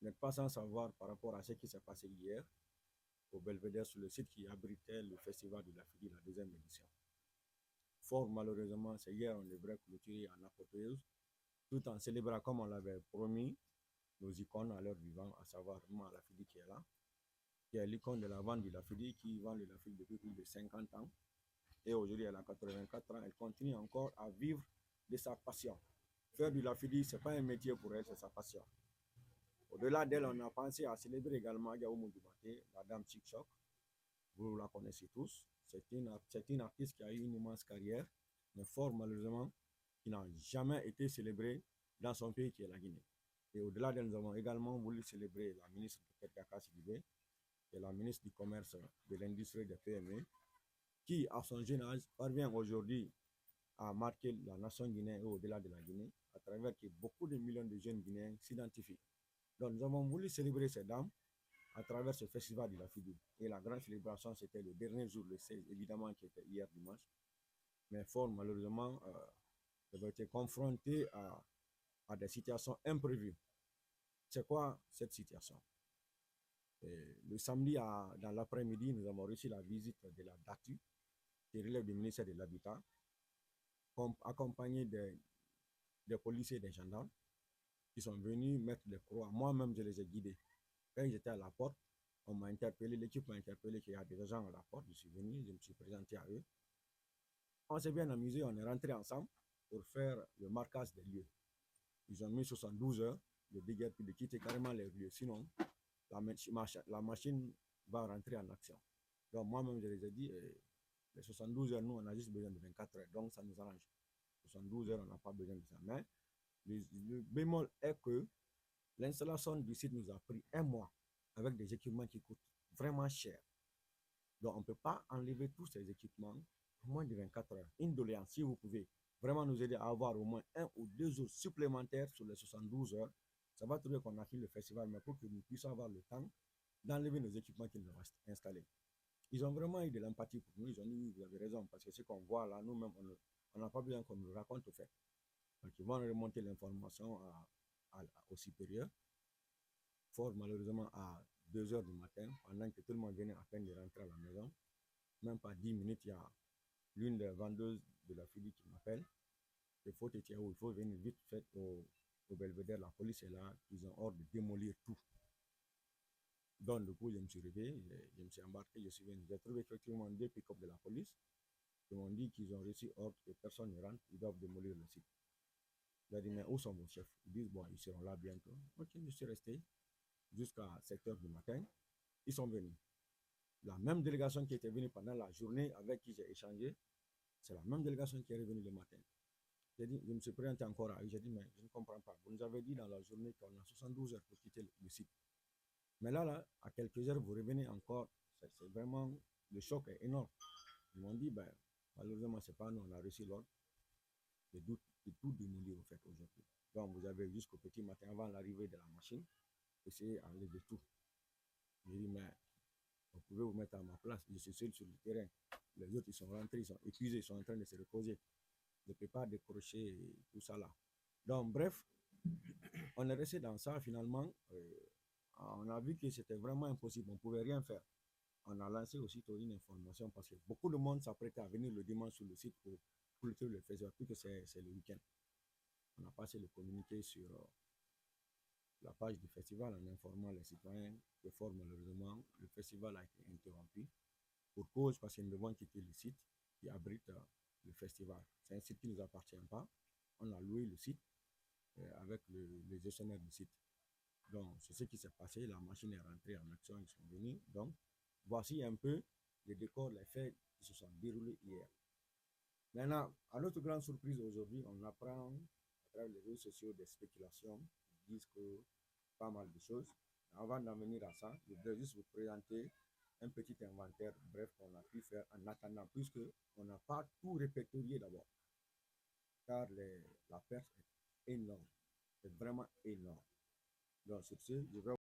Vous n'êtes pas sans savoir par rapport à ce qui s'est passé hier au Belvédère sur le site qui abritait le festival de la FIDI, la deuxième édition. Fort malheureusement, c'est hier on devrait clôturer en apothéose, tout en célébrant comme on l'avait promis nos icônes à leur vivant, à savoir la FIDI qui est là, qui est l'icône de la vente de la FIDI, qui vend de la FIDI depuis plus de 50 ans. Et aujourd'hui, elle a 84 ans, elle continue encore à vivre de sa passion. Faire du Lafidi, ce n'est pas un métier pour elle, c'est sa passion. Au-delà d'elle, on a pensé à célébrer également Yaoumou Dubaté, la dame Chic-Choc. Vous la connaissez tous. C'est une artiste qui a eu une immense carrière, mais fort malheureusement, qui n'a jamais été célébrée dans son pays qui est la Guinée. Et au-delà d'elle, nous avons également voulu célébrer la ministre Kaka Sidibé, qui est la ministre du Commerce, de l'Industrie des PME, qui, à son jeune âge, parvient aujourd'hui à marquer la nation guinéenne et au-delà de la Guinée, à travers que beaucoup de millions de jeunes Guinéens s'identifient. Donc, nous avons voulu célébrer ces dames à travers ce festival de la FIDI. Et la grande célébration, c'était le dernier jour, le 16, évidemment, qui était hier dimanche. Mais fort malheureusement, nous avons été confrontés à des situations imprévues. C'est quoi cette situation? Le samedi, dans l'après-midi, nous avons reçu la visite de la DATU, qui relève du ministère de l'Habitat, accompagné des policiers et des gendarmes qui sont venus mettre des croix. Moi-même, je les ai guidés. Quand ils étaient à la porte, on m'a interpellé, l'équipe m'a interpellé qu'il y a des agents à la porte. Je suis venu, je me suis présenté à eux. On s'est bien amusé, on est rentré ensemble pour faire le marquage des lieux. Ils ont mis 72 heures de déguerre puis de quitter carrément les lieux. Sinon, la machine va rentrer en action. Donc moi-même, je les ai dit, les 72 heures, nous, on a juste besoin de 24 heures. Donc ça nous arrange. 72 heures, on n'a pas besoin de ça. Mais le bémol est que l'installation du site nous a pris un mois avec des équipements qui coûtent vraiment cher. Donc, on ne peut pas enlever tous ces équipements en moins de 24 heures. Une doléance, si vous pouvez vraiment nous aider à avoir au moins 1 ou 2 jours supplémentaires sur les 72 heures, ça va trouver qu'on a fini le festival, mais pour que nous puissions avoir le temps d'enlever nos équipements qui nous restent installés. Ils ont vraiment eu de l'empathie pour nous. Ils ont dit, oui, vous avez raison, parce que ce qu'on voit là, nous-mêmes, on n'a pas besoin qu'on nous raconte au fait. Donc, ils vont remonter l'information au supérieur, fort malheureusement à 2 heures du matin, pendant que tout le monde venait à peine de rentrer à la maison. Même pas 10 minutes, il y a l'une des vendeuses de la FIDI qui m'appelle. Il faut il faut venir vite fait au Belvédère. La police est là, ils ont ordre de démolir tout. Donc, du coup, je me suis réveillé, je me suis embarqué, je suis venu. J'ai trouvé effectivement 2 pick-up de la police qui m'ont dit qu'ils ont reçu ordre que personne ne rentre, ils doivent démolir le site. J'ai dit, mais où sont vos chefs? Ils disent, bon, ils seront là bientôt. Ok, je suis resté jusqu'à 7 heures du matin. Ils sont venus. La même délégation qui était venue pendant la journée avec qui j'ai échangé, c'est la même délégation qui est revenue le matin. J'ai dit, je me suis présenté encore à eux. J'ai dit, mais je ne comprends pas. Vous nous avez dit dans la journée qu'on a 72 heures pour quitter le site. Mais là, à quelques heures, vous revenez encore. C'est vraiment, le choc est énorme. Ils m'ont dit, ben, malheureusement, ce n'est pas nous, on a reçu l'ordre de tout démolir au fait aujourd'hui. Donc, vous avez jusqu'au petit matin avant l'arrivée de la machine, essayer d'enlever tout. J'ai dit, mais vous pouvez vous mettre à ma place. Je suis seul sur le terrain. Les autres, ils sont rentrés, ils sont épuisés, ils sont en train de se reposer. Je ne peux pas décrocher tout ça là. Donc, bref, on est resté dans ça. Finalement, on a vu que c'était vraiment impossible. On ne pouvait rien faire. On a lancé aussitôt une information parce que beaucoup de monde s'apprêtait à venir le dimanche sur le site pour clôturer le festival, puisque c'est le week-end. On a passé le communiqué sur la page du festival en informant les citoyens que fort malheureusement, le festival a été interrompu pour cause parce que nous devons quitter le site qui abrite le festival. C'est un site qui ne nous appartient pas. On a loué le site avec les gestionnaires du site. Donc, c'est ce qui s'est passé. La machine est rentrée en action, ils sont venus. Donc, voici un peu les décors, les faits qui se sont déroulés hier. Maintenant, à notre grande surprise aujourd'hui, on apprend à travers les réseaux sociaux des spéculations qui disent que pas mal de choses. Avant d'en venir à ça, je voudrais juste vous présenter un petit inventaire bref qu'on a pu faire en attendant, puisque on n'a pas tout répertorié d'abord, car la perte est énorme, c'est vraiment énorme. Donc, sur ce, je vais